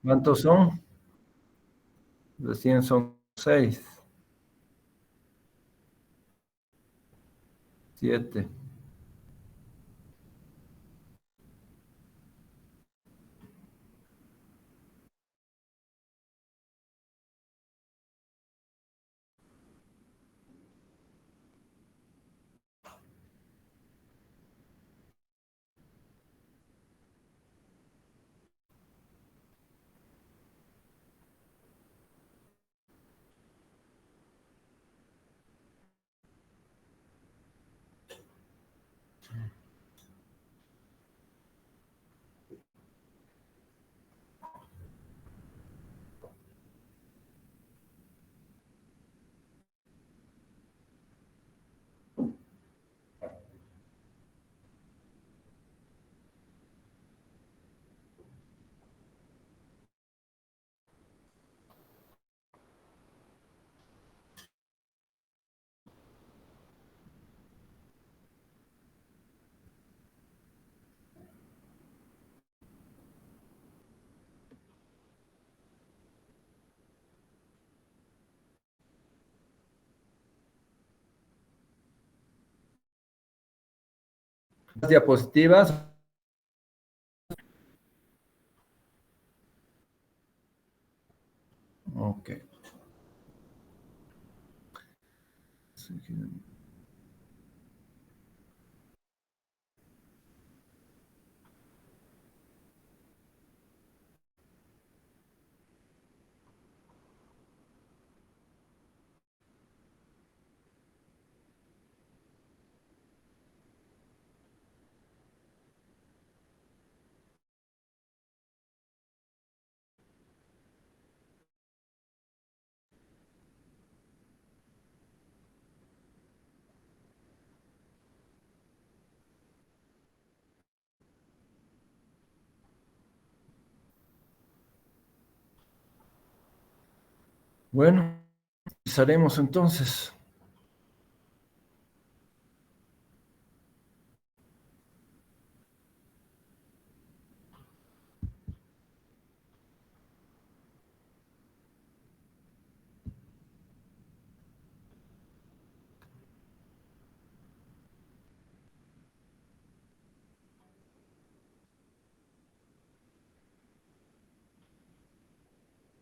¿Cuántos son? Recién son 6, 7. Diapositivas. Ok. Bueno, empezaremos entonces.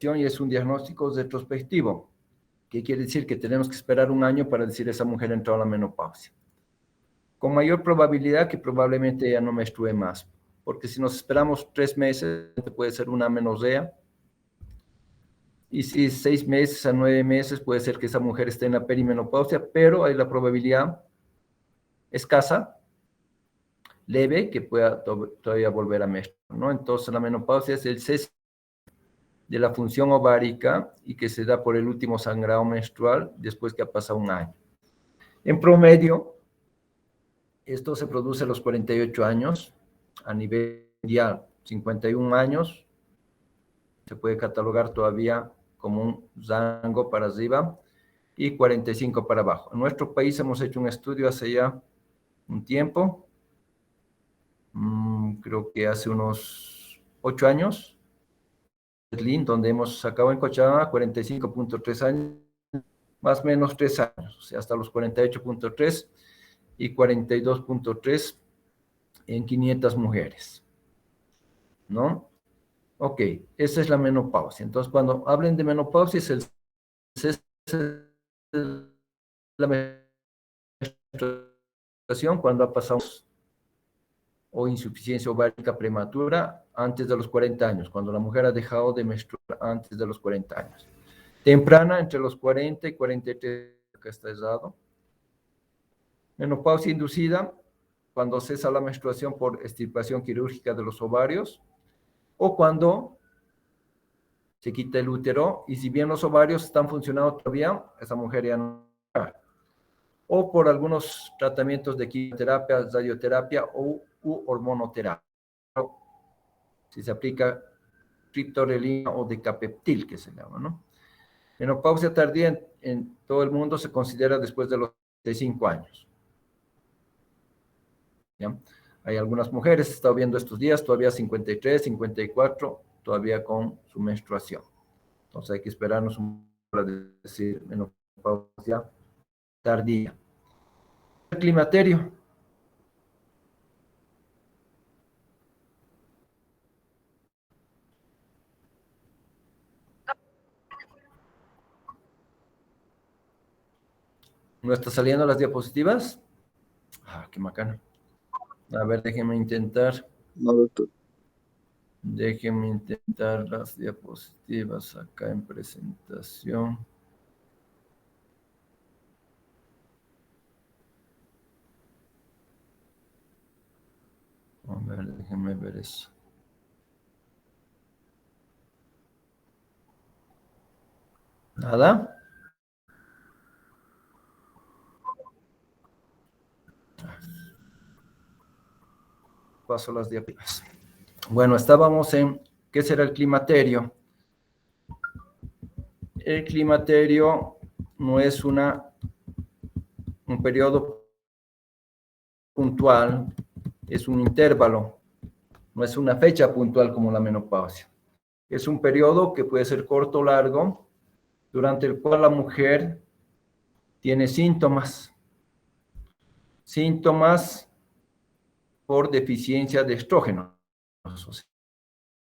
Y es un diagnóstico retrospectivo, que quiere decir que tenemos que esperar un año para decir esa mujer entró a la menopausia. Con mayor probabilidad que probablemente ya no menstrue más, porque si nos esperamos 3 meses, puede ser una amenorrea, y si 6 meses a 9 meses, puede ser que esa mujer esté en la perimenopausia, pero hay la probabilidad escasa, leve, que pueda todavía volver a menstruar, ¿no? Entonces la menopausia es el cese de la función ovárica y que se da por el último sangrado menstrual después que ha pasado un año. En promedio, esto se produce a los 48 años, a nivel mundial, 51 años, se puede catalogar todavía como un rango para arriba, y 45 para abajo. En nuestro país hemos hecho un estudio hace ya un tiempo, creo que hace unos 8 años, donde hemos sacado en Cochabamba 45.3 años, más o menos 3 años, o sea, hasta los 48.3 y 42.3 en 500 mujeres, ¿no? Ok, esa es la menopausia. Entonces, cuando hablen de menopausia, es la menstruación cuando ha pasado o insuficiencia ovárica prematura antes de los 40 años, cuando la mujer ha dejado de menstruar antes de los 40 años. Temprana, entre los 40 y 43, que está dado. Menopausia inducida, cuando cesa la menstruación por extirpación quirúrgica de los ovarios, o cuando se quita el útero, y si bien los ovarios están funcionando todavía, esa mujer ya no. O por algunos tratamientos de quimioterapia, radioterapia u hormonoterapia. Si se aplica triptorelina o decapeptil, que se llama, ¿no? Menopausia tardía en todo el mundo se considera después de los 65 años. ¿Ya? Hay algunas mujeres, he estado viendo estos días, todavía 53, 54, todavía con su menstruación. Entonces hay que esperarnos para decir menopausia tardía. El climaterio. ¿No está saliendo las diapositivas? Ah, qué macana. A ver, déjenme intentar. No, doctor. Déjenme intentar las diapositivas acá en presentación. A ver, déjenme ver eso. ¿Nada? Paso las diapositivas. Bueno, estábamos en ¿qué será el climaterio? El climaterio no es un periodo puntual, es un intervalo, no es una fecha puntual como la menopausia. Es un periodo que puede ser corto o largo, durante el cual la mujer tiene síntomas por deficiencia de estrógeno. O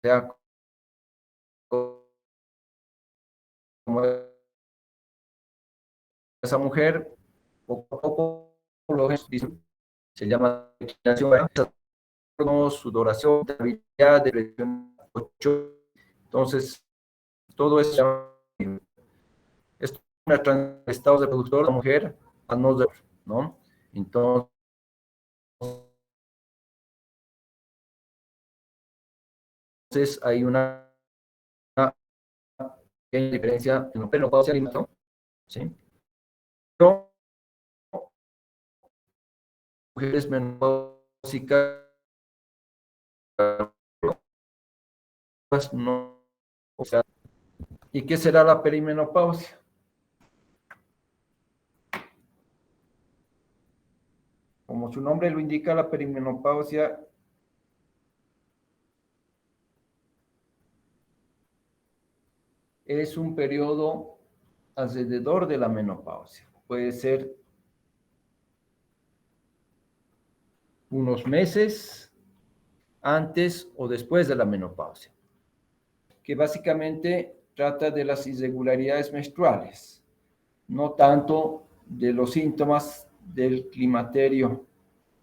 sea, como esa mujer, poco a poco, se llama declinación, sudoración, debilidad, depresión. Entonces, todo eso es una estado de productor de la mujer a no de, ¿no? Entonces, hay una pequeña diferencia en la menopausia, ¿no? ¿Sí? Pero mujeres menopáusicas no, o sea, ¿y qué será la perimenopausia? Como su nombre lo indica, la perimenopausia es un periodo alrededor de la menopausia. Puede ser unos meses antes o después de la menopausia, que básicamente trata de las irregularidades menstruales, no tanto de los síntomas del climaterio,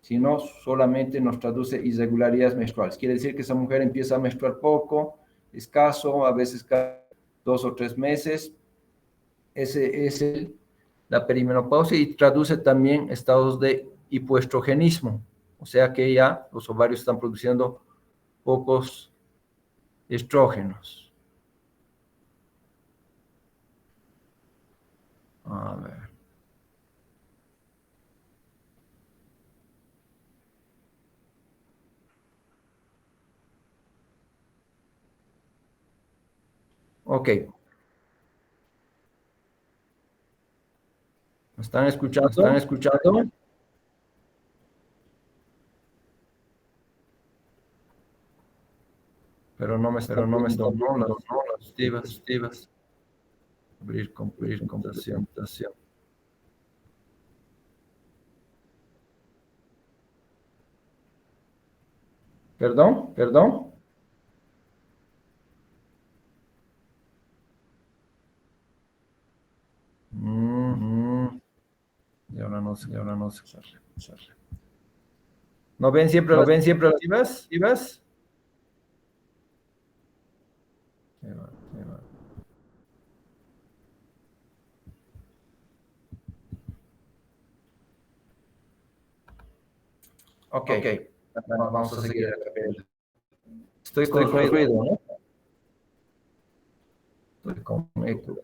sino solamente nos traduce irregularidades menstruales. Quiere decir que esa mujer empieza a menstruar poco, escaso, a veces cada 2 o 3 meses. Ese es la perimenopausia y traduce también estados de hipoestrogenismo, o sea que ya los ovarios están produciendo pocos estrógenos. A ver. Ok. ¿Me están escuchando? ¿Me están escuchando? Pero no me están viendo, no, las diapositivas. Abrir con presentación. ¿Perdón? ¿Perdón? Y ahora no sé, usarle. ¿No ven siempre las diapositivas? Qué va, qué va. Ok, vamos a seguir a capela. Estoy con ruido, ¿no? Estoy con eco.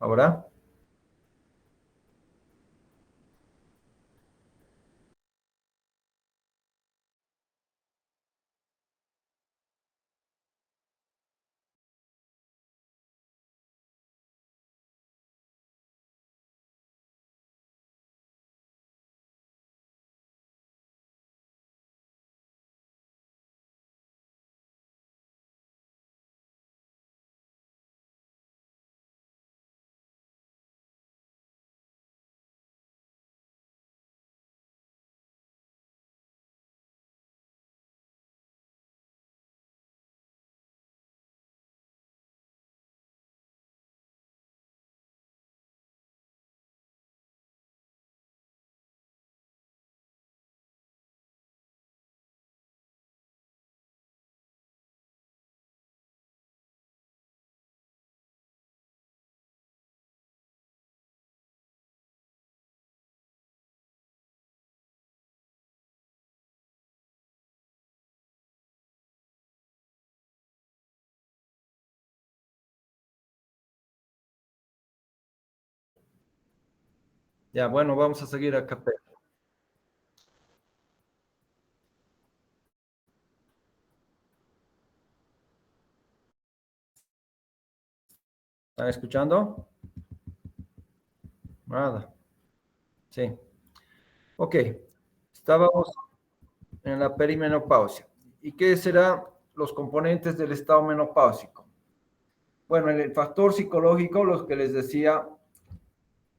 ¿Ahora? Ya, bueno, vamos a seguir acá. ¿Están escuchando? Nada. Sí. Ok. Estábamos en la perimenopausia. ¿Y qué serán los componentes del estado menopáusico? Bueno, en el factor psicológico, los que les decía,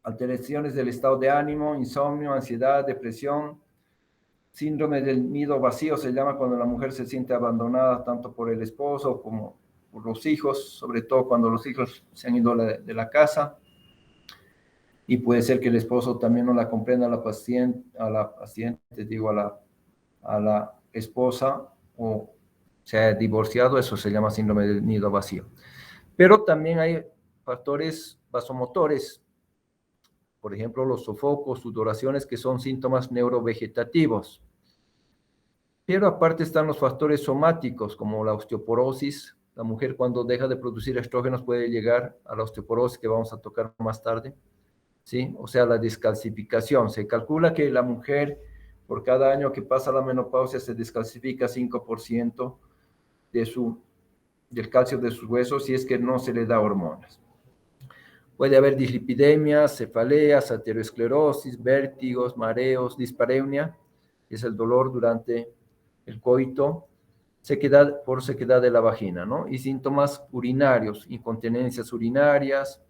alteraciones del estado de ánimo, insomnio, ansiedad, depresión, síndrome del nido vacío se llama cuando la mujer se siente abandonada tanto por el esposo como por los hijos, sobre todo cuando los hijos se han ido de la casa. Y puede ser que el esposo también no la comprenda a la paciente, digo, a la esposa, o se ha divorciado, eso se llama síndrome del nido vacío. Pero también hay factores vasomotores, por ejemplo, los sofocos, sudoraciones, que son síntomas neurovegetativos. Pero aparte están los factores somáticos, como la osteoporosis. La mujer cuando deja de producir estrógenos puede llegar a la osteoporosis, que vamos a tocar más tarde, ¿sí? O sea, la descalcificación. Se calcula que la mujer, por cada año que pasa la menopausia, se descalcifica 5% del calcio de sus huesos si es que no se le da hormonas. Puede haber dislipidemias, cefaleas, aterosclerosis, vértigos, mareos, dispareunia, que es el dolor durante el coito, sequedad de la vagina, ¿no? Y síntomas urinarios, incontinencias urinarias,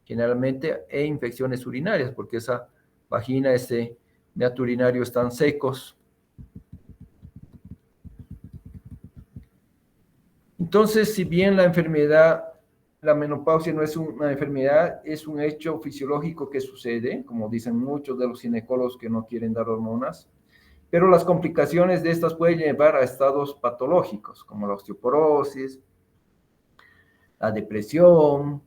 generalmente, e infecciones urinarias, porque esa vagina, ese meato urinario están secos. Entonces, si bien la menopausia no es una enfermedad, es un hecho fisiológico que sucede, como dicen muchos de los ginecólogos que no quieren dar hormonas, pero las complicaciones de estas pueden llevar a estados patológicos, como la osteoporosis, la depresión,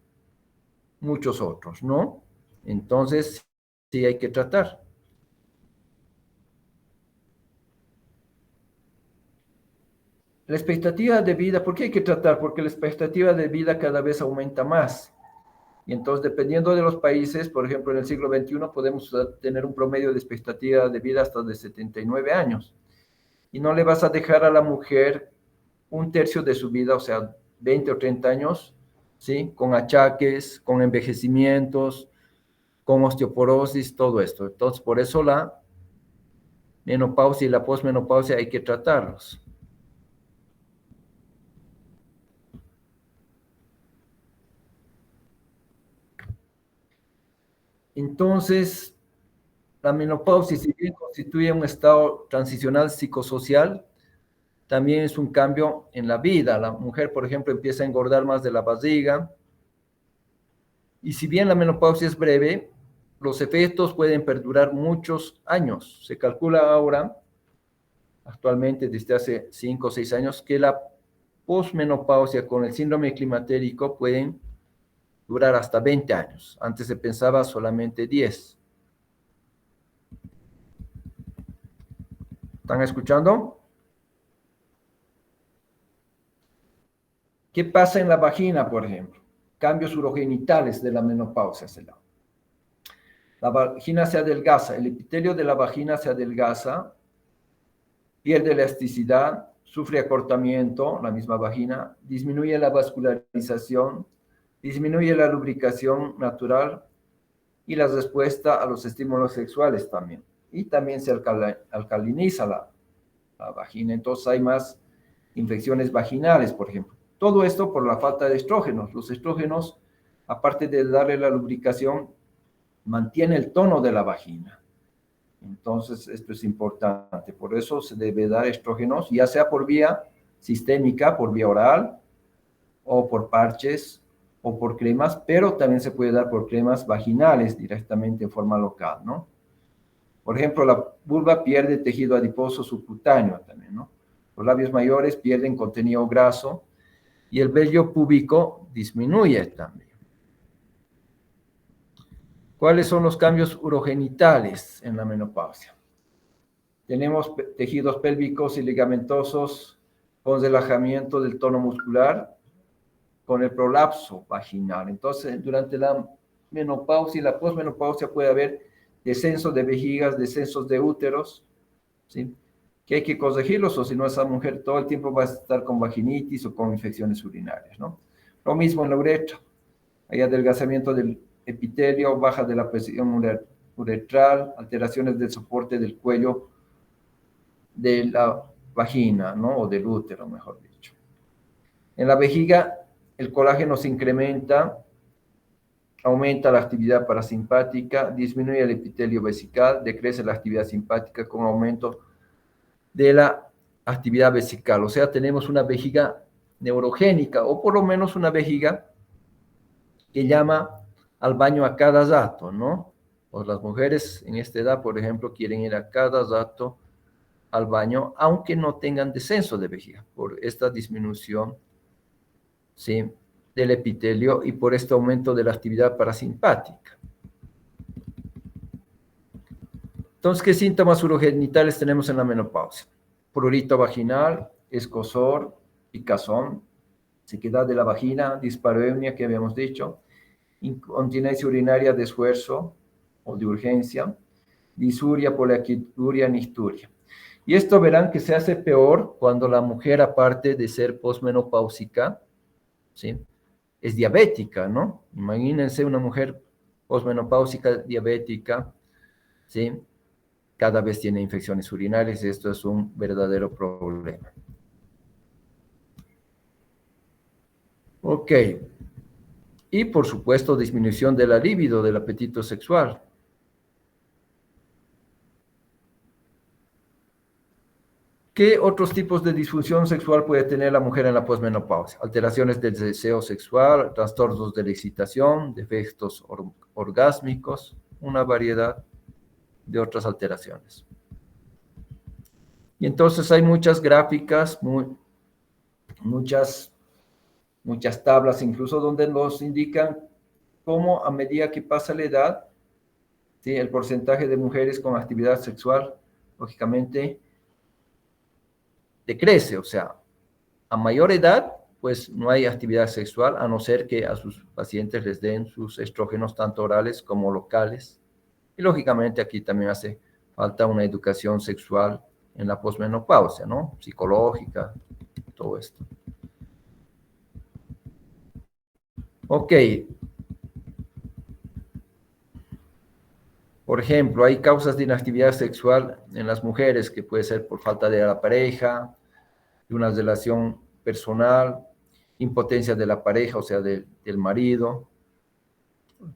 muchos otros, ¿no? Entonces, sí hay que tratar. La expectativa de vida, ¿por qué hay que tratar? Porque la expectativa de vida cada vez aumenta más. Y entonces, dependiendo de los países, por ejemplo, en el siglo XXI podemos tener un promedio de expectativa de vida hasta de 79 años. Y no le vas a dejar a la mujer un tercio de su vida, o sea, 20 o 30 años, ¿sí? Con achaques, con envejecimientos, con osteoporosis, todo esto. Entonces, por eso la menopausia y la posmenopausia hay que tratarlos. Entonces, la menopausia, si bien constituye un estado transicional psicosocial, también es un cambio en la vida. La mujer, por ejemplo, empieza a engordar más de la barriga. Y si bien la menopausia es breve, los efectos pueden perdurar muchos años. Se calcula ahora, actualmente desde hace 5 o 6 años, que la posmenopausia con el síndrome climatérico pueden durar hasta 20 años. Antes se pensaba solamente 10. ¿Están escuchando? ¿Qué pasa en la vagina, por ejemplo? Cambios urogenitales de la menopausia. La vagina se adelgaza, el epitelio de la vagina se adelgaza, pierde elasticidad, sufre acortamiento, la misma vagina, disminuye la vascularización, disminuye la lubricación natural y la respuesta a los estímulos sexuales también. Y también se alcaliniza la vagina, entonces hay más infecciones vaginales, por ejemplo. Todo esto por la falta de estrógenos. Los estrógenos, aparte de darle la lubricación, mantiene el tono de la vagina. Entonces, esto es importante. Por eso se debe dar estrógenos, ya sea por vía sistémica, por vía oral, o por parches, o por cremas, pero también se puede dar por cremas vaginales directamente en forma local, ¿no? Por ejemplo, la vulva pierde tejido adiposo subcutáneo también, ¿no? Los labios mayores pierden contenido graso y el vello púbico disminuye también. ¿Cuáles son los cambios urogenitales en la menopausia? Tenemos tejidos pélvicos y ligamentosos con relajamiento del tono muscular, con el prolapso vaginal. Entonces, durante la menopausia y la posmenopausia puede haber descenso de vejigas, descensos de úteros, ¿sí? Que hay que corregirlos, o si no, esa mujer todo el tiempo va a estar con vaginitis o con infecciones urinarias, ¿no? Lo mismo en la uretra. Hay adelgazamiento del epitelio, baja de la presión uretral, alteraciones del soporte del cuello de la vagina, ¿no? O del útero, mejor dicho. En la vejiga, el colágeno se incrementa, aumenta la actividad parasimpática, disminuye el epitelio vesical, decrece la actividad simpática con aumento de la actividad vesical. O sea, tenemos una vejiga neurogénica, o por lo menos una vejiga que llama al baño a cada rato, ¿no? Pues las mujeres en esta edad, por ejemplo, quieren ir a cada rato al baño, aunque no tengan descenso de vejiga, por esta disminución, ¿sí?, del epitelio y por este aumento de la actividad parasimpática. Entonces, ¿qué síntomas urogenitales tenemos en la menopausia? Prurito vaginal, escozor, picazón, sequedad de la vagina, dispareunia, que habíamos dicho, incontinencia urinaria de esfuerzo o de urgencia, disuria, poliaquiduria, nicturia. Y esto verán que se hace peor cuando la mujer, aparte de ser posmenopáusica, ¿sí?, es diabética, ¿no? Imagínense una mujer posmenopáusica diabética, ¿sí?, cada vez tiene infecciones urinarias, y esto es un verdadero problema. Ok. Y, por supuesto, disminución de la libido, del apetito sexual. ¿Qué otros tipos de disfunción sexual puede tener la mujer en la posmenopausia? Alteraciones del deseo sexual, trastornos de la excitación, defectos orgásmicos, una variedad de otras alteraciones. Y entonces hay muchas gráficas, muchas tablas incluso, donde nos indican cómo a medida que pasa la edad, ¿sí?, el porcentaje de mujeres con actividad sexual, lógicamente, decrece. O sea, a mayor edad, pues no hay actividad sexual, a no ser que a sus pacientes les den sus estrógenos, tanto orales como locales. Y lógicamente aquí también hace falta una educación sexual en la posmenopausia, ¿no? Psicológica, todo esto. Ok. Por ejemplo, hay causas de inactividad sexual en las mujeres, que puede ser por falta de la pareja, de una relación personal, impotencia de la pareja, o sea, del marido,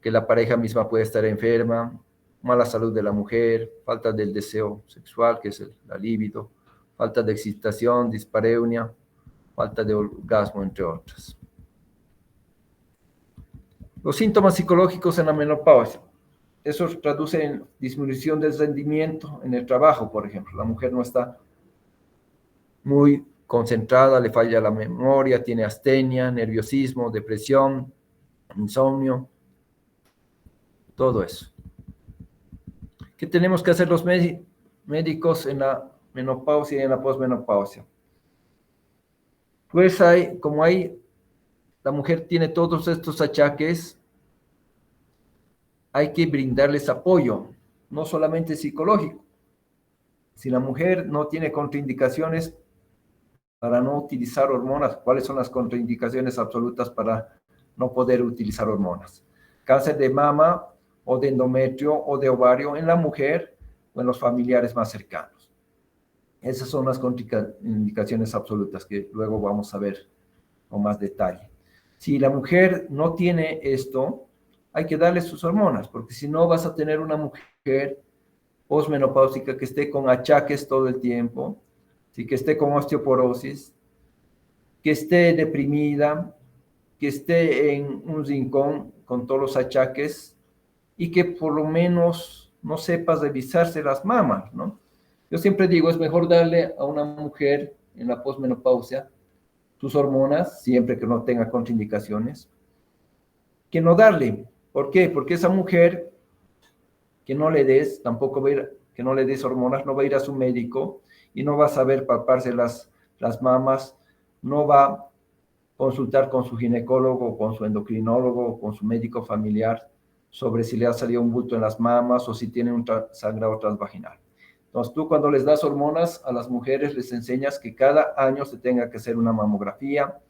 que la pareja misma puede estar enferma, mala salud de la mujer, falta del deseo sexual, que es la libido, falta de excitación, dispareunia, falta de orgasmo, entre otras. Los síntomas psicológicos en la menopausia. Eso se traduce en disminución del rendimiento en el trabajo, por ejemplo. La mujer no está muy concentrada, le falla la memoria, tiene astenia, nerviosismo, depresión, insomnio, todo eso. ¿Qué tenemos que hacer los médicos en la menopausia y en la posmenopausia? Pues la mujer tiene todos estos achaques, hay que brindarles apoyo, no solamente psicológico. Si la mujer no tiene contraindicaciones para no utilizar hormonas, ¿cuáles son las contraindicaciones absolutas para no poder utilizar hormonas? Cáncer de mama o de endometrio o de ovario en la mujer o en los familiares más cercanos. Esas son las contraindicaciones absolutas que luego vamos a ver con más detalle. Si la mujer no tiene esto, hay que darle sus hormonas, porque si no vas a tener una mujer posmenopáusica que esté con achaques todo el tiempo, ¿sí?, que esté con osteoporosis, que esté deprimida, que esté en un rincón con todos los achaques y que por lo menos no sepa revisarse las mamas, ¿no? Yo siempre digo, es mejor darle a una mujer en la posmenopausia sus hormonas, siempre que no tenga contraindicaciones, que no darle. ¿Por qué? Porque esa mujer que no le des, tampoco va a ir, que no le des hormonas, no va a ir a su médico y no va a saber palparse las mamas, no va a consultar con su ginecólogo, con su endocrinólogo, con su médico familiar, sobre si le ha salido un bulto en las mamas o si tiene un sangrado transvaginal. Entonces, tú cuando les das hormonas a las mujeres les enseñas que cada año se tenga que hacer una mamografía,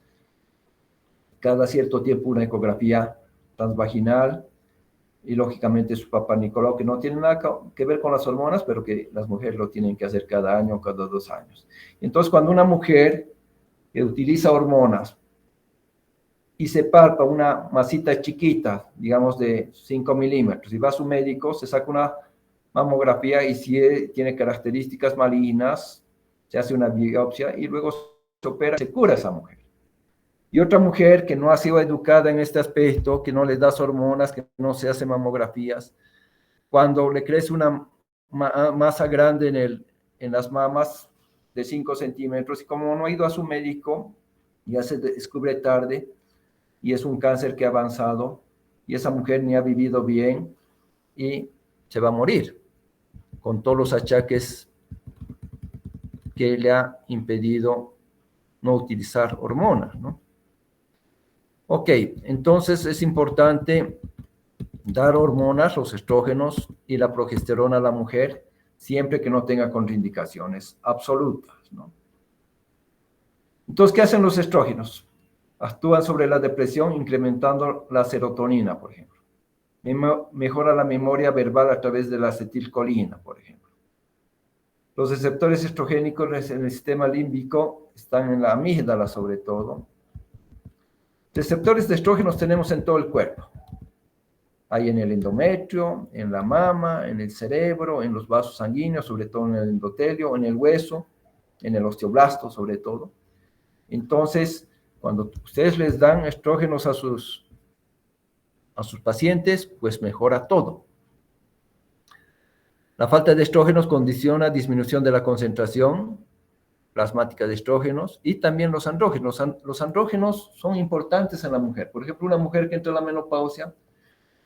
cada cierto tiempo una ecografía transvaginal y lógicamente su papá Nicolau, que no tiene nada que ver con las hormonas, pero que las mujeres lo tienen que hacer cada año o cada 2 años. Entonces, cuando una mujer que utiliza hormonas y se palpa una masita chiquita, digamos de 5 milímetros, y va a su médico, se saca una mamografía y si tiene características malignas, se hace una biopsia y luego se opera, se cura esa mujer. Y otra mujer que no ha sido educada en este aspecto, que no le das hormonas, que no se hace mamografías, cuando le crece una masa grande en las mamas de 5 centímetros y como no ha ido a su médico, ya se descubre tarde y es un cáncer que ha avanzado y esa mujer ni ha vivido bien y se va a morir con todos los achaques que le ha impedido no utilizar hormonas, ¿no? Ok, entonces es importante dar hormonas, los estrógenos y la progesterona a la mujer, siempre que no tenga contraindicaciones absolutas, ¿no? Entonces, ¿qué hacen los estrógenos? Actúan sobre la depresión incrementando la serotonina, por ejemplo. Mejora la memoria verbal a través de la acetilcolina, por ejemplo. Los receptores estrogénicos en el sistema límbico están en la amígdala, sobre todo. Receptores de estrógenos tenemos en todo el cuerpo. Hay en el endometrio, en la mama, en el cerebro, en los vasos sanguíneos, sobre todo en el endotelio, en el hueso, en el osteoblasto, sobre todo. Entonces, cuando ustedes les dan estrógenos a sus pacientes, pues mejora todo. La falta de estrógenos condiciona disminución de la concentración plasmática de estrógenos y también los andrógenos. Los andrógenos son importantes en la mujer. Por ejemplo, una mujer que entra en la menopausia,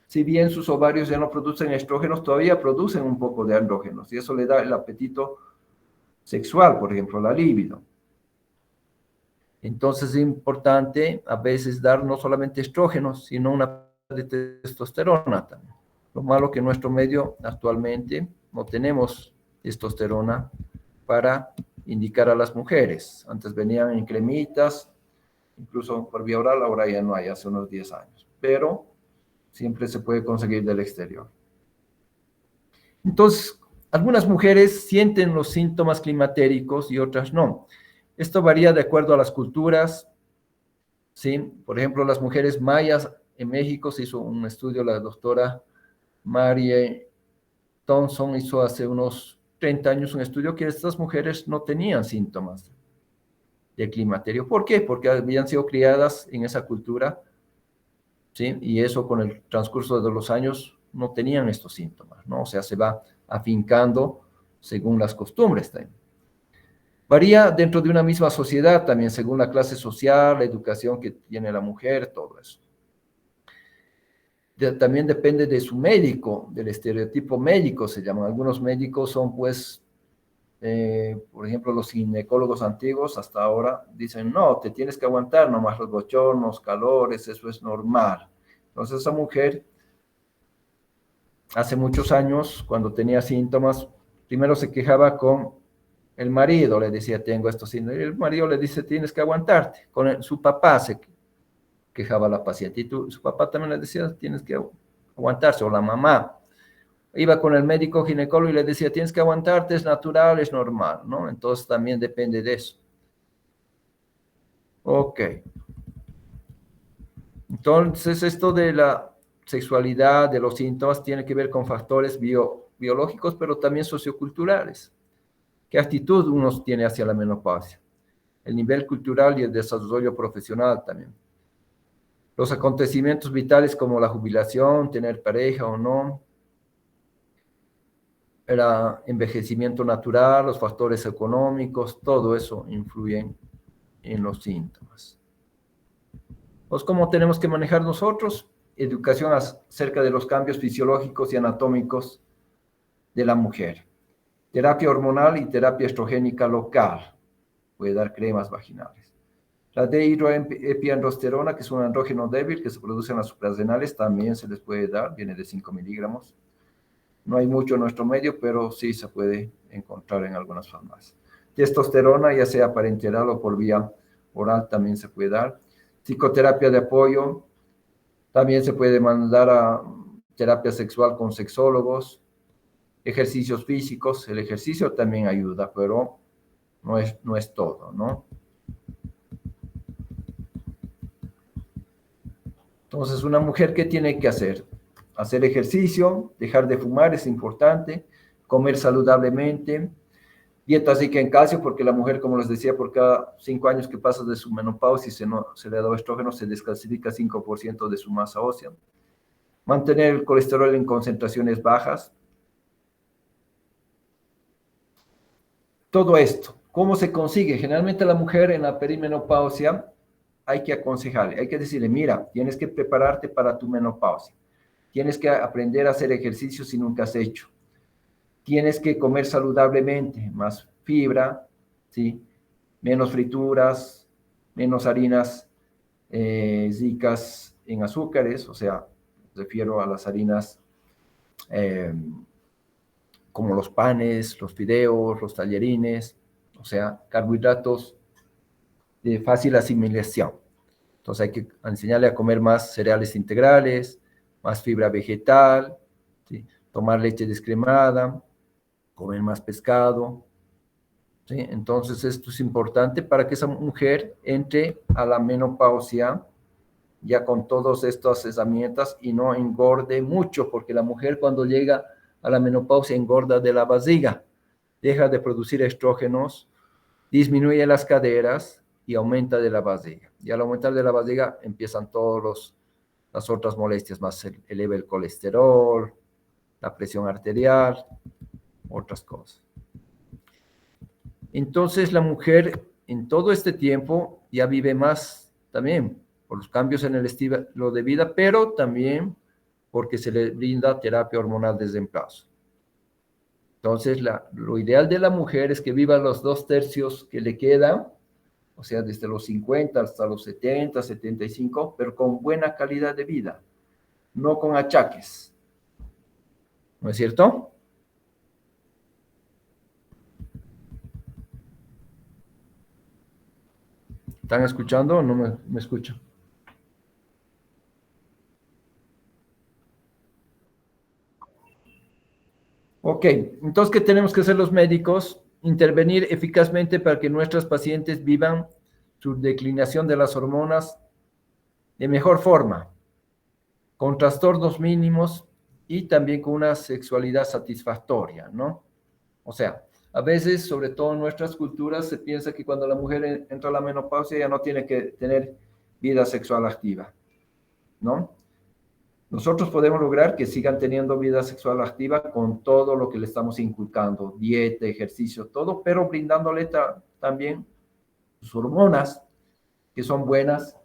si bien sus ovarios ya no producen estrógenos, todavía producen un poco de andrógenos y eso le da el apetito sexual, por ejemplo, la libido. Entonces es importante a veces dar no solamente estrógenos, sino una de testosterona también. Lo malo que en nuestro medio actualmente no tenemos testosterona para indicar a las mujeres. Antes venían en cremitas, incluso por vía oral, ahora ya no hay, hace unos 10 años. Pero siempre se puede conseguir del exterior. Entonces, algunas mujeres sienten los síntomas climatéricos y otras no. Esto varía de acuerdo a las culturas, ¿sí? Por ejemplo, las mujeres mayas en México se hizo un estudio, la doctora Marie Thompson hizo hace unos 30 años un estudio que estas mujeres no tenían síntomas de climaterio. ¿Por qué? Porque habían sido criadas en esa cultura, ¿sí? Y eso con el transcurso de los años no tenían estos síntomas, ¿no? O sea, se va afincando según las costumbres también. Varía dentro de una misma sociedad también, según la clase social, la educación que tiene la mujer, todo eso. También depende de su médico, del estereotipo médico se llaman. Algunos médicos son pues, por ejemplo, los ginecólogos antiguos hasta ahora dicen, no, te tienes que aguantar nomás los bochornos, calores, eso es normal. Entonces esa mujer, hace muchos años, cuando tenía síntomas, primero se quejaba con el marido, le decía, tengo estos síntomas. Y el marido le dice, tienes que aguantarte. Con su papá se quejaba la paciente. Y su papá también le decía, tienes que aguantarse. O la mamá. Iba con el médico ginecólogo y le decía, tienes que aguantarte, es natural, es normal, ¿no? Entonces también depende de eso. Ok. Entonces esto de la sexualidad, de los síntomas, tiene que ver con factores biológicos, pero también socioculturales. ¿Qué actitud uno tiene hacia la menopausia? El nivel cultural y el desarrollo profesional también. Los acontecimientos vitales como la jubilación, tener pareja o no, el envejecimiento natural, los factores económicos, todo eso influye en los síntomas. Pues, ¿cómo tenemos que manejar nosotros? Educación acerca de los cambios fisiológicos y anatómicos de la mujer. Terapia hormonal y terapia estrogénica local. Puede dar cremas vaginales. La dihidroepiandrosterona, que es un andrógeno débil que se produce en las suprarrenales, también se les puede dar, viene de 5 miligramos. No hay mucho en nuestro medio, pero sí se puede encontrar en algunas farmacias. Testosterona, ya sea parenteral o por vía oral, también se puede dar. Psicoterapia de apoyo, también se puede mandar a terapia sexual con sexólogos. Ejercicios físicos, el ejercicio también ayuda, pero no es todo, ¿no? Entonces, una mujer, ¿qué tiene que hacer? Hacer ejercicio, dejar de fumar es importante, comer saludablemente, dieta rica en calcio, porque la mujer, como les decía, por cada 5 años que pasa de su menopausia y se le da estrógeno, se descalcifica 5% de su masa ósea. Mantener el colesterol en concentraciones bajas. Todo esto, ¿cómo se consigue? Generalmente la mujer en la perimenopausia hay que aconsejarle, hay que decirle, mira, tienes que prepararte para tu menopausia, tienes que aprender a hacer ejercicio si nunca has hecho, tienes que comer saludablemente, más fibra, ¿sí? Menos frituras, menos harinas ricas en azúcares, o sea, refiero a las harinas como los panes, los fideos, los tallarines, o sea, carbohidratos de fácil asimilación. Entonces hay que enseñarle a comer más cereales integrales, más fibra vegetal, ¿sí? Tomar leche descremada, comer más pescado, ¿sí? Entonces esto es importante para que esa mujer entre a la menopausia ya con todas estas herramientas y no engorde mucho, porque la mujer cuando llega a la menopausia engorda de la barriga, deja de producir estrógenos, disminuye las caderas y aumenta de la barriga. Y al aumentar de la barriga empiezan todas las otras molestias, más eleva el colesterol, la presión arterial, otras cosas. Entonces la mujer en todo este tiempo ya vive más también por los cambios en el estilo de vida, pero también porque se le brinda terapia hormonal de reemplazo. Entonces, lo ideal de la mujer es que viva los 2/3 que le quedan, o sea, desde los 50 hasta los 70, 75, pero con buena calidad de vida, no con achaques. ¿No es cierto? ¿Están escuchando o no me escuchan? Ok, entonces, ¿qué tenemos que hacer los médicos? Intervenir eficazmente para que nuestras pacientes vivan su declinación de las hormonas de mejor forma, con trastornos mínimos y también con una sexualidad satisfactoria, ¿no? O sea, a veces, sobre todo en nuestras culturas, se piensa que cuando la mujer entra a la menopausia ya no tiene que tener vida sexual activa, ¿no? Nosotros podemos lograr que sigan teniendo vida sexual activa con todo lo que le estamos inculcando, dieta, ejercicio, todo, pero brindándole también sus hormonas, que son buenas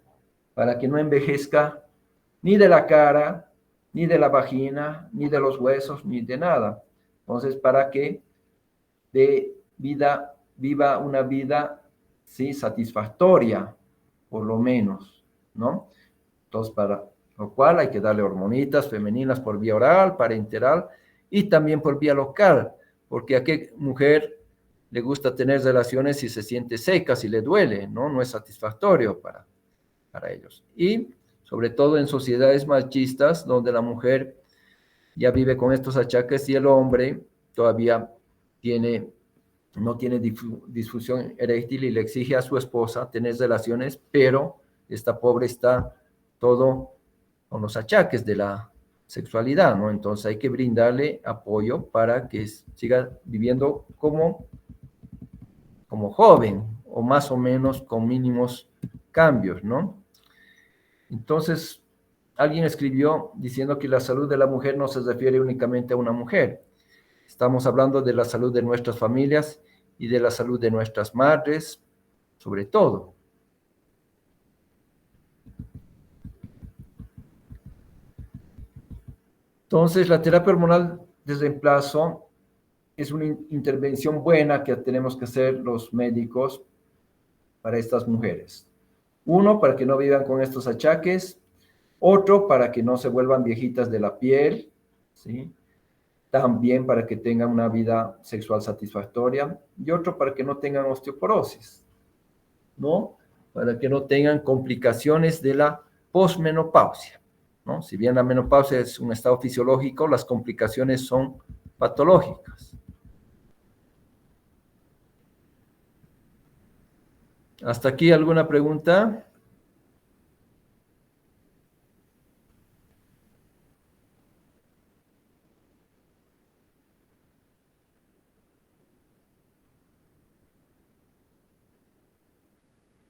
para que no envejezca ni de la cara, ni de la vagina, ni de los huesos, ni de nada. Entonces, para que viva una vida, ¿sí? Satisfactoria, por lo menos, ¿no? Entonces, para lo cual hay que darle hormonitas femeninas por vía oral, parenteral y también por vía local, porque a qué mujer le gusta tener relaciones si se siente seca, si le duele, ¿no? No es satisfactorio para ellos. Y sobre todo en sociedades machistas, donde la mujer ya vive con estos achaques y el hombre todavía no tiene disfunción eréctil y le exige a su esposa tener relaciones, pero esta pobre está todo con los achaques de la sexualidad, ¿no? Entonces hay que brindarle apoyo para que siga viviendo como joven o más o menos con mínimos cambios, ¿no? Entonces, alguien escribió diciendo que la salud de la mujer no se refiere únicamente a una mujer. Estamos hablando de la salud de nuestras familias y de la salud de nuestras madres, sobre todo. Entonces, la terapia hormonal de reemplazo es una intervención buena que tenemos que hacer los médicos para estas mujeres. Uno, para que no vivan con estos achaques. Otro, para que no se vuelvan viejitas de la piel, ¿sí? También para que tengan una vida sexual satisfactoria. Y otro, para que no tengan osteoporosis, ¿no? Para que no tengan complicaciones de la posmenopausia, ¿no? Si bien la menopausia es un estado fisiológico, las complicaciones son patológicas. ¿Hasta aquí alguna pregunta?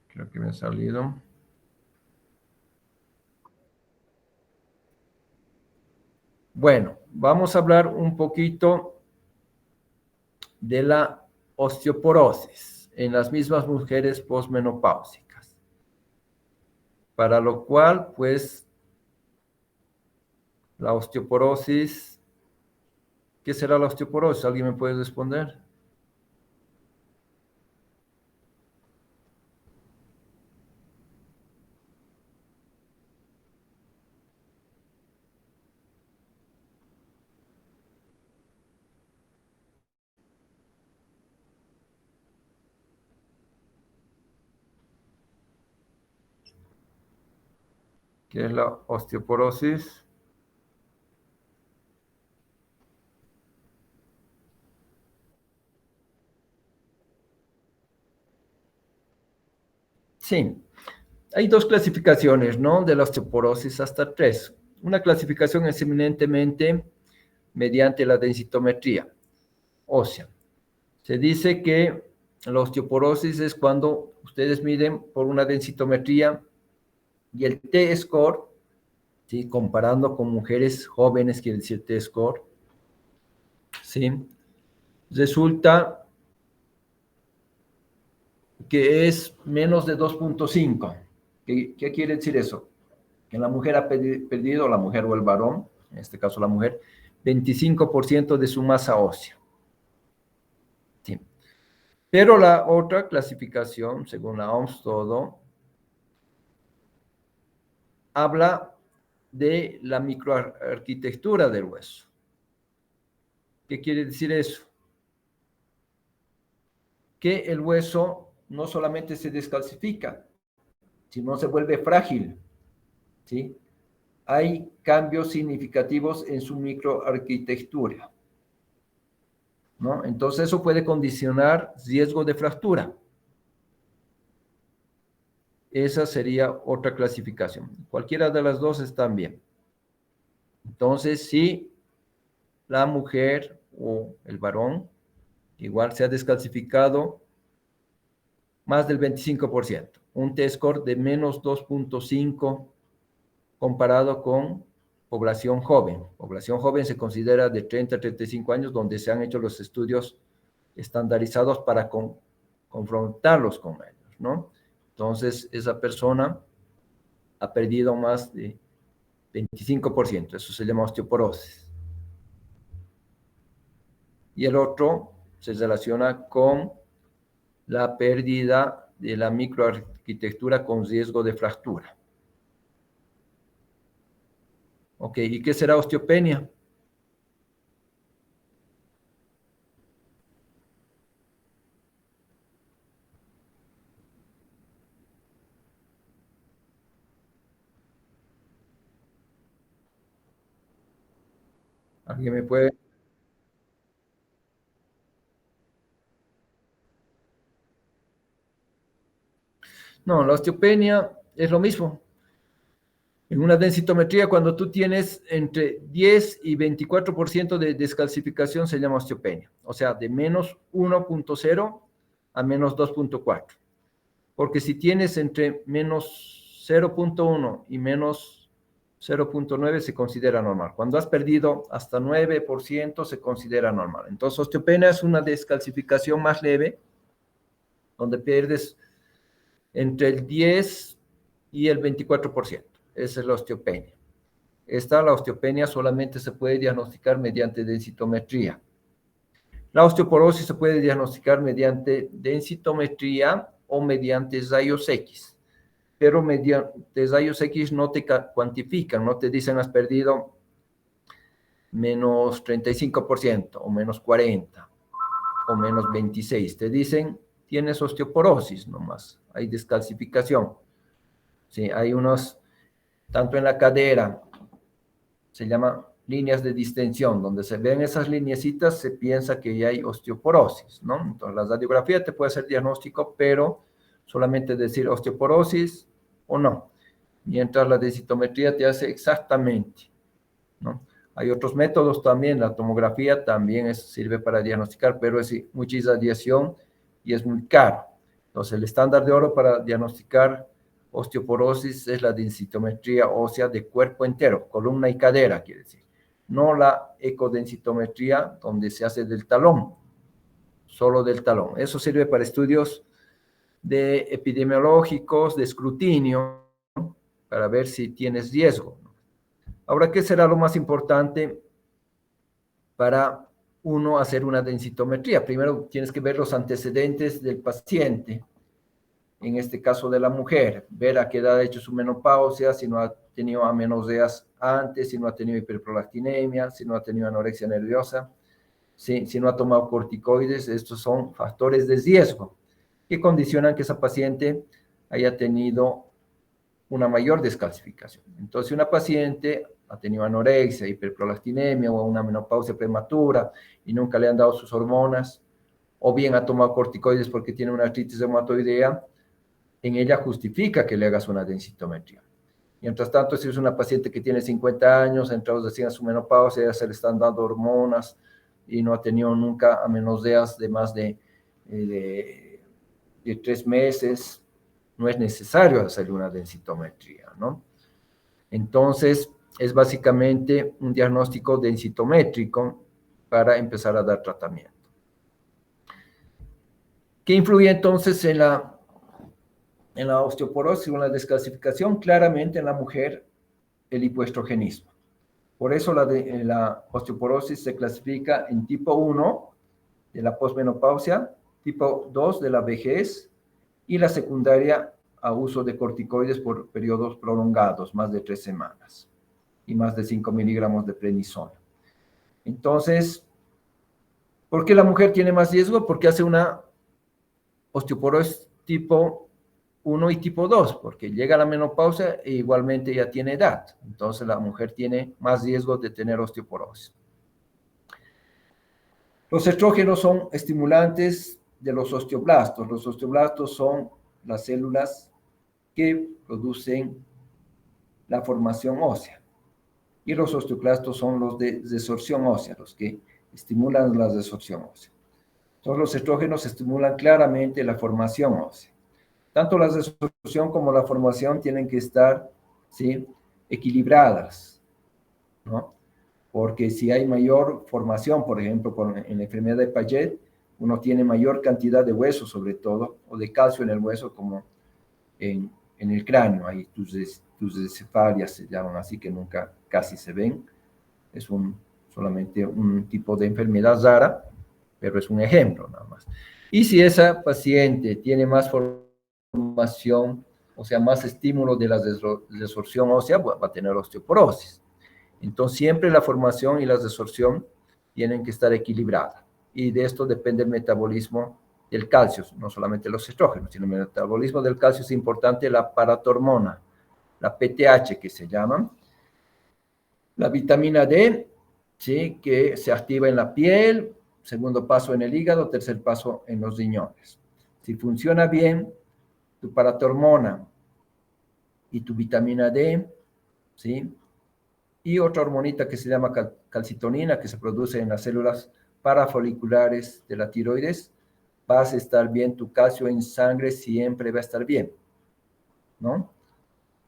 Creo que me ha salido. Bueno, vamos a hablar un poquito de la osteoporosis en las mismas mujeres posmenopáusicas. Para lo cual, pues, la osteoporosis, ¿qué será la osteoporosis? ¿Alguien me puede responder? ¿Qué es la osteoporosis? Sí, hay dos clasificaciones, ¿no? De la osteoporosis hasta tres. Una clasificación es eminentemente mediante la densitometría ósea. Se dice que la osteoporosis es cuando ustedes miden por una densitometría y el T-score, ¿sí? Comparando con mujeres jóvenes, quiere decir T-score, ¿sí? Resulta que es menos de 2.5. ¿Qué quiere decir eso? Que la mujer ha perdido, la mujer o el varón, en este caso la mujer, 25% de su masa ósea. Sí. Pero la otra clasificación, según la OMS todo, habla de la microarquitectura del hueso. ¿Qué quiere decir eso? Que el hueso no solamente se descalcifica, sino se vuelve frágil, ¿sí? Hay cambios significativos en su microarquitectura, ¿no? Entonces eso puede condicionar riesgo de fractura. Esa sería otra clasificación. Cualquiera de las dos están bien. Entonces, si la mujer o el varón igual se ha descalcificado más del 25%, un T-score de menos 2.5 comparado con población joven. Población joven se considera de 30 a 35 años, donde se han hecho los estudios estandarizados para confrontarlos con ellos, ¿no? Entonces, esa persona ha perdido más de 25%, eso se llama osteoporosis. Y el otro se relaciona con la pérdida de la microarquitectura con riesgo de fractura. Ok, ¿y qué será osteopenia? ¿Alguien me puede? No, la osteopenia es lo mismo. En una densitometría, cuando tú tienes entre 10 y 24% de descalcificación, se llama osteopenia. O sea, de menos 1.0 a menos 2.4. Porque si tienes entre menos 0.1 y menos 0.9 se considera normal. Cuando has perdido hasta 9% se considera normal. Entonces, osteopenia es una descalcificación más leve, donde pierdes entre el 10 y el 24%. Esa es la osteopenia. La osteopenia solamente se puede diagnosticar mediante densitometría. La osteoporosis se puede diagnosticar mediante densitometría o mediante rayos X. pero mediante rayos X no te cuantifican, no te dicen has perdido menos 35% o menos 40% o menos 26%. Te dicen tienes osteoporosis nomás, hay descalcificación. Sí, hay unos, tanto en la cadera, se llama líneas de distensión, donde se ven esas lineecitas, se piensa que ya hay osteoporosis, ¿no? Entonces, la radiografía te puede hacer diagnóstico, pero solamente decir osteoporosis o no, mientras la densitometría te hace exactamente, ¿no? Hay otros métodos también, la tomografía también sirve para diagnosticar, pero es mucha irradiación y es muy caro. Entonces, el estándar de oro para diagnosticar osteoporosis es la densitometría ósea de cuerpo entero, columna y cadera, quiere decir. No la ecodensitometría donde se hace del talón, solo del talón. Eso sirve para estudios de epidemiológicos, de escrutinio, ¿no? Para ver si tienes riesgo. Ahora, ¿qué será lo más importante para uno hacer una densitometría? Primero tienes que ver los antecedentes del paciente, en este caso de la mujer, ver a qué edad ha hecho su menopausia, si no ha tenido amenorreas antes, si no ha tenido hiperprolactinemia, si no ha tenido anorexia nerviosa, si no ha tomado corticoides. Estos son factores de riesgo que condicionan que esa paciente haya tenido una mayor descalcificación. Entonces, si una paciente ha tenido anorexia, hiperprolactinemia o una menopausia prematura y nunca le han dado sus hormonas, o bien ha tomado corticoides porque tiene una artritis reumatoidea, en ella justifica que le hagas una densitometría. Mientras tanto, si es una paciente que tiene 50 años, entrados recién a su menopausia, ya se le están dando hormonas y no ha tenido nunca amenorreas de más de 3 meses, no es necesario hacerle una densitometría, ¿no? Entonces, es básicamente un diagnóstico densitométrico para empezar a dar tratamiento. ¿Qué influye entonces en la osteoporosis o en la descalcificación? Claramente en la mujer, el hipoestrogenismo. Por eso la osteoporosis se clasifica en tipo 1 de la posmenopausia, tipo 2 de la vejez y la secundaria a uso de corticoides por periodos prolongados, más de 3 semanas, y más de 5 miligramos de prednisona. Entonces, ¿por qué la mujer tiene más riesgo? Porque hace una osteoporosis tipo 1 y tipo 2, porque llega a la menopausia e igualmente ya tiene edad. Entonces, la mujer tiene más riesgo de tener osteoporosis. Los estrógenos son estimulantes de los osteoblastos. Los osteoblastos son las células que producen la formación ósea. Y los osteoclastos son los de resorción ósea, los que estimulan la resorción ósea. Entonces, los estrógenos estimulan claramente la formación ósea. Tanto la resorción como la formación tienen que estar, ¿sí?, equilibradas, ¿no? Porque si hay mayor formación, por ejemplo, en la enfermedad de Paget, uno tiene mayor cantidad de hueso, sobre todo, o de calcio en el hueso, como en el cráneo. Hay tus cefalias se llaman así, que nunca casi se ven. Es solamente un tipo de enfermedad rara, pero es un ejemplo nada más. Y si esa paciente tiene más formación, o sea, más estímulo de la resorción ósea, va a tener osteoporosis. Entonces, siempre la formación y la resorción tienen que estar equilibradas. Y de esto depende el metabolismo del calcio, no solamente los estrógenos, sino el metabolismo del calcio es importante, la paratormona, la PTH que se llama, la vitamina D, ¿sí?, que se activa en la piel, segundo paso en el hígado, tercer paso en los riñones. Si funciona bien tu paratormona y tu vitamina D, ¿sí?, y otra hormonita que se llama calcitonina, que se produce en las células parafoliculares de la tiroides, vas a estar bien, tu calcio en sangre siempre va a estar bien, ¿no?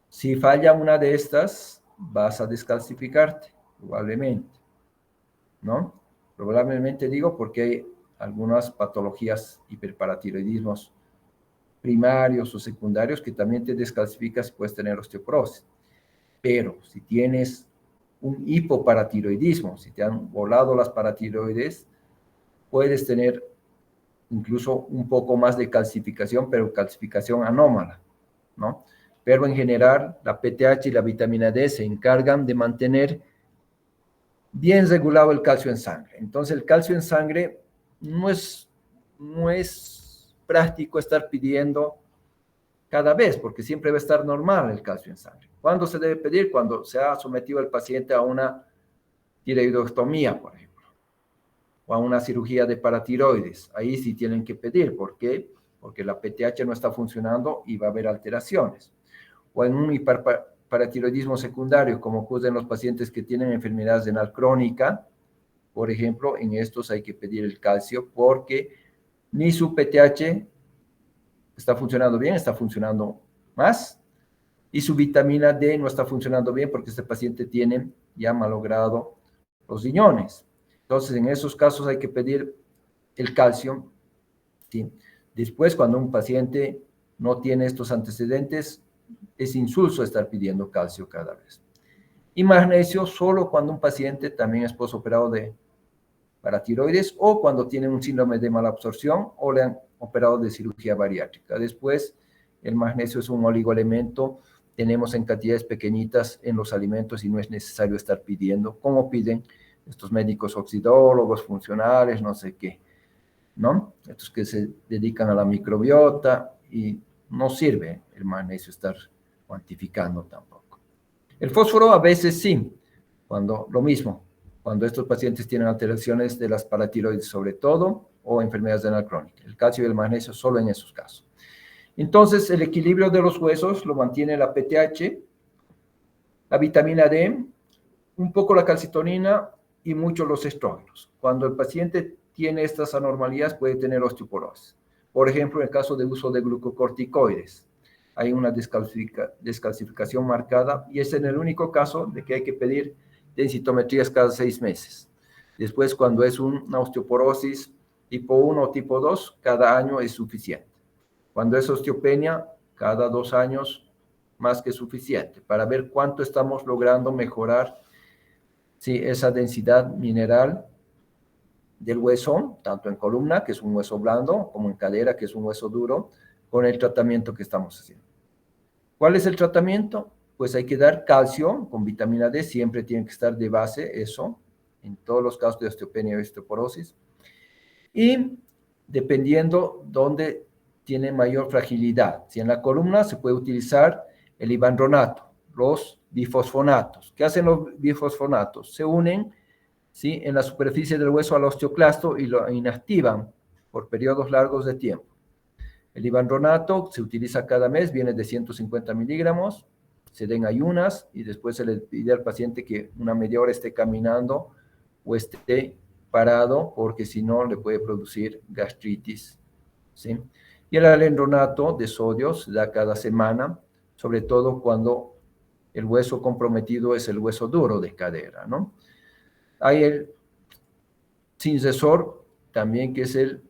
Si falla una de estas, vas a descalcificarte, probablemente, ¿no? Probablemente digo porque hay algunas patologías, hiperparatiroidismos primarios o secundarios, que también te descalcificas y puedes tener osteoporosis. Pero si tienes un hipoparatiroidismo, si te han volado las paratiroides, puedes tener incluso un poco más de calcificación, pero calcificación anómala, ¿no? pero en general la PTH y la vitamina D se encargan de mantener bien regulado el calcio en sangre. Entonces el calcio en sangre no es práctico estar pidiendo cada vez, porque siempre va a estar normal el calcio en sangre. ¿Cuándo se debe pedir? Cuando se ha sometido el paciente a una tiroidectomía, por ejemplo, o a una cirugía de paratiroides. Ahí sí tienen que pedir. ¿Por qué? Porque la PTH no está funcionando y va a haber alteraciones. O en un hiperparatiroidismo secundario, como ocurre en los pacientes que tienen enfermedades renal crónica, por ejemplo, en estos hay que pedir el calcio porque ni su PTH está funcionando bien, está funcionando más, y su vitamina D no está funcionando bien porque este paciente tiene ya malogrado los riñones. Entonces, en esos casos hay que pedir el calcio, ¿sí? Después, cuando un paciente no tiene estos antecedentes, es insulso estar pidiendo calcio cada vez. Y magnesio solo cuando un paciente también es postoperado de paratiroides o cuando tiene un síndrome de malabsorción o le han operado de cirugía bariátrica. Después, el magnesio es un oligoelemento, tenemos en cantidades pequeñitas en los alimentos y no es necesario estar pidiendo, como piden estos médicos oxidólogos, funcionales, no sé qué, ¿no? Estos que se dedican a la microbiota y no sirve el magnesio estar cuantificando tampoco. El fósforo a veces sí, cuando lo mismo, cuando estos pacientes tienen alteraciones de las paratiroides sobre todo o enfermedades renal crónica. El calcio y el magnesio solo en esos casos. Entonces, el equilibrio de los huesos lo mantiene la PTH, la vitamina D, un poco la calcitonina y mucho los estrógenos. Cuando el paciente tiene estas anormalidades puede tener osteoporosis. Por ejemplo, en el caso de uso de glucocorticoides, hay una descalcificación marcada y es en el único caso de que hay que pedir densitometrías cada 6 meses. Después, cuando es una osteoporosis tipo 1 o tipo 2, cada año es suficiente. Cuando es osteopenia, cada 2 años más que suficiente para ver cuánto estamos logrando mejorar, sí, esa densidad mineral del hueso, tanto en columna, que es un hueso blando, como en cadera, que es un hueso duro, con el tratamiento que estamos haciendo. ¿Cuál es el tratamiento? Pues hay que dar calcio con vitamina D, siempre tiene que estar de base eso, en todos los casos de osteopenia y osteoporosis. Y dependiendo dónde tiene mayor fragilidad. Si en la columna se puede utilizar el ivandronato, los bifosfonatos. ¿Qué hacen los bifosfonatos? Se unen, ¿sí?, en la superficie del hueso al osteoclasto y lo inactivan por periodos largos de tiempo. El ivandronato se utiliza cada mes, viene de 150 miligramos, se den ayunas y después se le pide al paciente que una media hora esté caminando o esté parado porque si no le puede producir gastritis, ¿sí? Y el alendronato de sodio se da cada semana, sobre todo cuando el hueso comprometido es el hueso duro de cadera, ¿no? Hay el Cinzesor también, que es el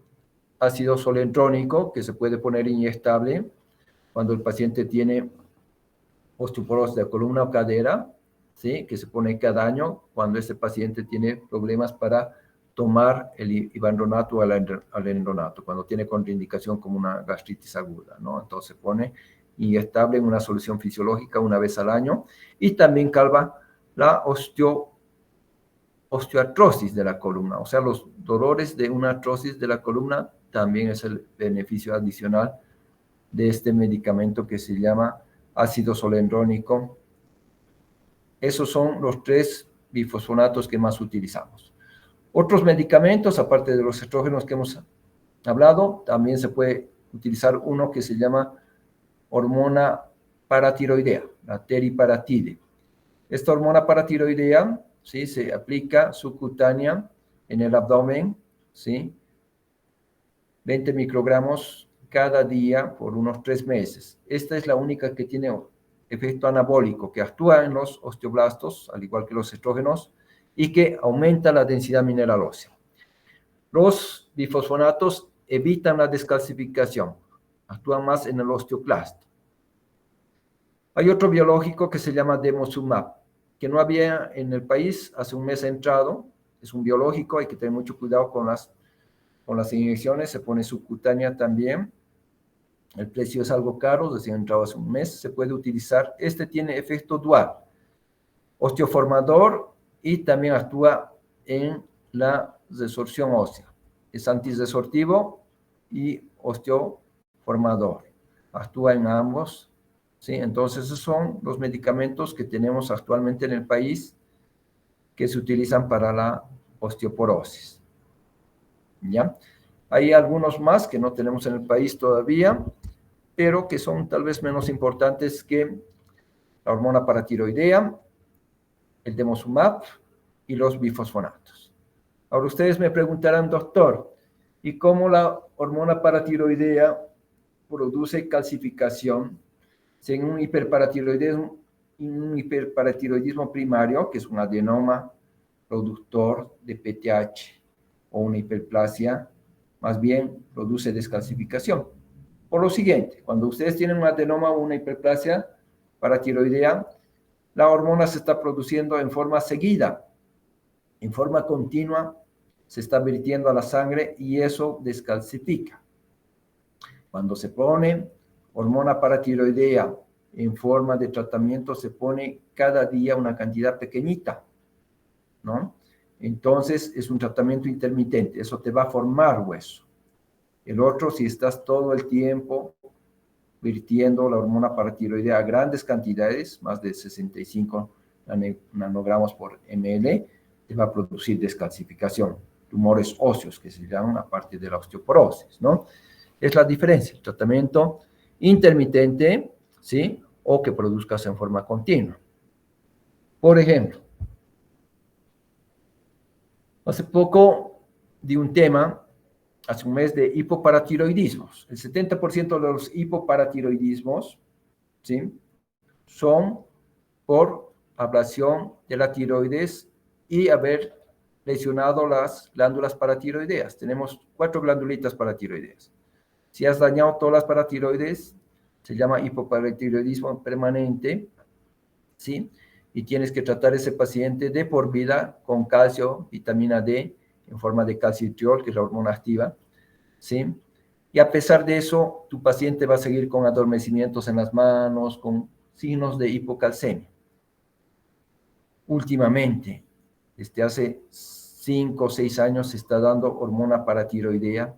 ácido solentrónico, que se puede poner inyectable cuando el paciente tiene osteoporosis de columna o cadera, ¿sí?, que se pone cada año cuando este paciente tiene problemas para tomar el ivandronato o alendronato, cuando tiene contraindicación como una gastritis aguda, ¿no? Entonces se pone inyectable en una solución fisiológica una vez al año y también calma la osteoartrosis de la columna, o sea, los dolores de una artrosis de la columna también es el beneficio adicional de este medicamento que se llama ácido solendrónico. Esos son los 3 bifosfonatos que más utilizamos. Otros medicamentos, aparte de los estrógenos que hemos hablado, también se puede utilizar uno que se llama hormona paratiroidea, la teriparatide. Esta hormona paratiroidea, ¿sí?, se aplica subcutánea en el abdomen, ¿sí?, 20 microgramos cada día por unos 3 meses. Esta es la única que tiene efecto anabólico, que actúa en los osteoblastos, al igual que los estrógenos, y que aumenta la densidad mineral ósea. Los bifosfonatos evitan la descalcificación, actúan más en el osteoclasto. Hay otro biológico que se llama denosumab, que no había en el país, hace un mes ha entrado, es un biológico, hay que tener mucho cuidado con las inyecciones, se pone subcutánea también, El precio es algo caro, recién entrado hace un mes, se puede utilizar. Este tiene efecto dual, osteoformador y también actúa en la resorción ósea. Es antirresortivo y osteoformador. Actúa en ambos, ¿sí? Entonces, esos son los medicamentos que tenemos actualmente en el país que se utilizan para la osteoporosis. ¿Ya? Hay algunos más que no tenemos en el país todavía, pero que son tal vez menos importantes que la hormona paratiroidea, el denosumab y los bifosfonatos. Ahora ustedes me preguntarán, doctor, ¿y cómo la hormona paratiroidea produce calcificación en un hiperparatiroidismo primario, que es un adenoma productor de PTH o una hiperplasia, más bien produce descalcificación? Por lo siguiente, cuando ustedes tienen un adenoma o una hiperplasia paratiroidea, la hormona se está produciendo en forma seguida, en forma continua, se está vertiendo a la sangre y eso descalcifica. Cuando se pone hormona paratiroidea en forma de tratamiento, se pone cada día una cantidad pequeñita, ¿no? Entonces es un tratamiento intermitente, eso te va a formar hueso. El otro, si estás todo el tiempo vertiendo la hormona paratiroidea a grandes cantidades, más de 65 nanogramos por ml, te va a producir descalcificación, tumores óseos que se llaman aparte de la osteoporosis, ¿no? Es la diferencia, el tratamiento intermitente, ¿sí? O que produzcas en forma continua. Por ejemplo, hace poco di un tema, hace un mes, de hipoparatiroidismos. El 70% de los hipoparatiroidismos, ¿sí?, son por ablación de la tiroides y haber lesionado las glándulas paratiroideas. Tenemos 4 glandulitas paratiroideas. Si has dañado todas las paratiroides, se llama hipoparatiroidismo permanente, ¿sí? Y tienes que tratar a ese paciente de por vida con calcio, vitamina D, en forma de calcitriol, que es la hormona activa, ¿sí? Y a pesar de eso, tu paciente va a seguir con adormecimientos en las manos, con signos de hipocalcemia. Últimamente, desde hace 5 o 6 años, se está dando hormona paratiroidea,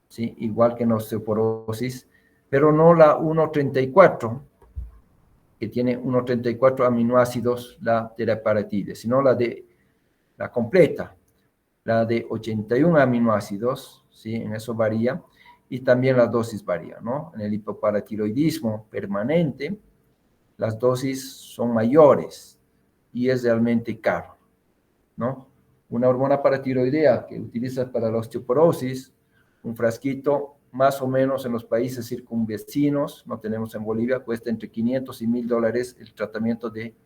¿sí?, igual que en osteoporosis, pero no la 1,34, que tiene 1,34 aminoácidos la teriparatide, sino la completa, la de 81 aminoácidos, ¿sí? En eso varía, y también la dosis varía, ¿no? En el hipoparatiroidismo permanente, las dosis son mayores y es realmente caro, ¿no? Una hormona paratiroidea que utilizas para la osteoporosis, un frasquito, más o menos en los países circunvecinos, no tenemos en Bolivia, cuesta entre 500 y $1,000 el tratamiento de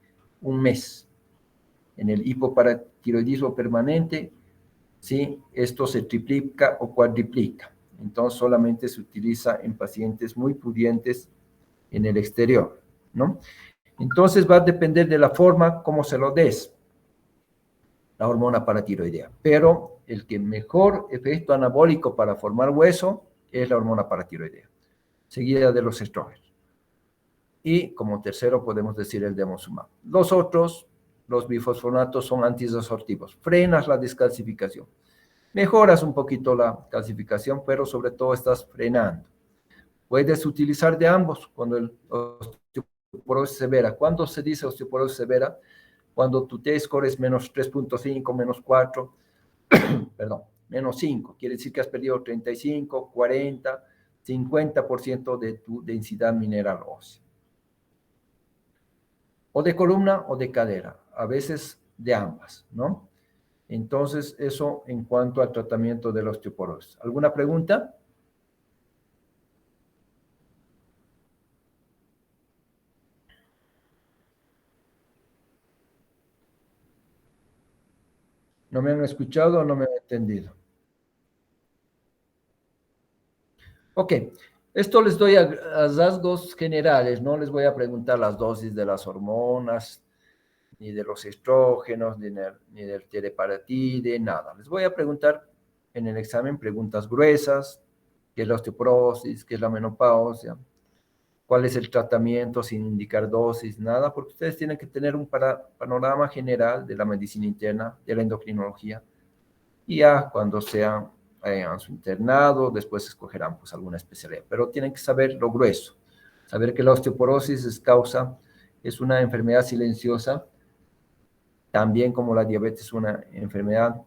un mes. En el hipoparatiroidismo permanente, ¿sí?, esto se triplica o cuadriplica. Entonces solamente se utiliza en pacientes muy pudientes en el exterior, ¿no? Entonces va a depender de la forma como se lo des, la hormona paratiroidea. Pero el que mejor efecto anabólico para formar hueso es la hormona paratiroidea, seguida de los estrógenos. Y como tercero podemos decir el denosumab. Los otros, los bifosfonatos, son antirresortivos. Frenas la descalcificación. Mejoras un poquito la calcificación, pero sobre todo estás frenando. Puedes utilizar de ambos cuando el osteoporosis severa. ¿Cuándo se dice osteoporosis severa? Cuando tu T-score es menos 3.5, menos 4, perdón, menos 5. Quiere decir que has perdido 35, 40, 50% de tu densidad mineral ósea. O de columna o de cadera, a veces de ambas, ¿no? Entonces, eso en cuanto al tratamiento de la osteoporosis. ¿Alguna pregunta? ¿No me han escuchado o no me han entendido? Ok, esto les doy a rasgos generales, no les voy a preguntar las dosis de las hormonas, ni de los estrógenos, ni del teriparatide, nada. Les voy a preguntar en el examen preguntas gruesas, qué es la osteoporosis, qué es la menopausia, cuál es el tratamiento sin indicar dosis, nada, porque ustedes tienen que tener un panorama general de la medicina interna, de la endocrinología, y ya cuando sean en su internado, después escogerán pues alguna especialidad, pero tienen que saber lo grueso, saber que la osteoporosis es una enfermedad silenciosa, también como la diabetes es una enfermedad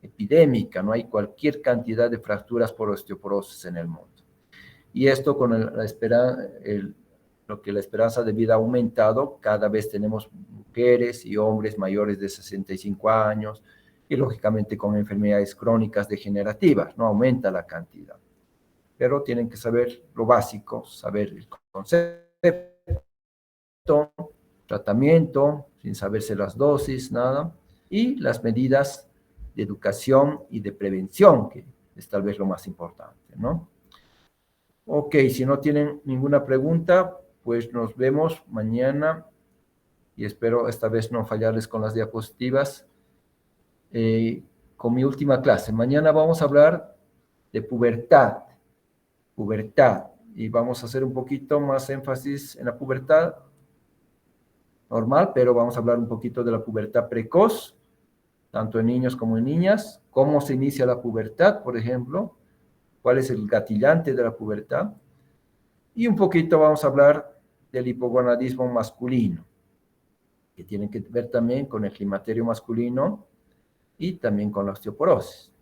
epidémica, no hay cualquier cantidad de fracturas por osteoporosis en el mundo. Y esto con lo que la esperanza de vida ha aumentado, cada vez tenemos mujeres y hombres mayores de 65 años, y lógicamente con enfermedades crónicas degenerativas, no aumenta la cantidad. Pero tienen que saber lo básico, saber el concepto, tratamiento, sin saberse las dosis, nada, y las medidas de educación y de prevención, que es tal vez lo más importante, ¿no? Ok, si no tienen ninguna pregunta, pues nos vemos mañana y espero esta vez no fallarles con las diapositivas. Con mi última clase. Mañana vamos a hablar de pubertad, y vamos a hacer un poquito más énfasis en la pubertad normal, pero vamos a hablar un poquito de la pubertad precoz, tanto en niños como en niñas, cómo se inicia la pubertad, por ejemplo, cuál es el gatillante de la pubertad, y un poquito vamos a hablar del hipogonadismo masculino, que tiene que ver también con el climaterio masculino y también con la osteoporosis.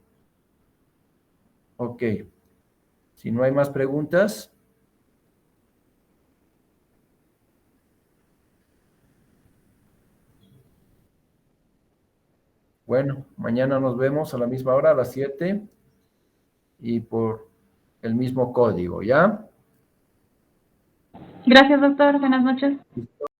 Ok, si no hay más preguntas. Bueno, mañana nos vemos a la misma hora, a las 7, y por el mismo código, ¿ya? Gracias, doctor. Buenas noches.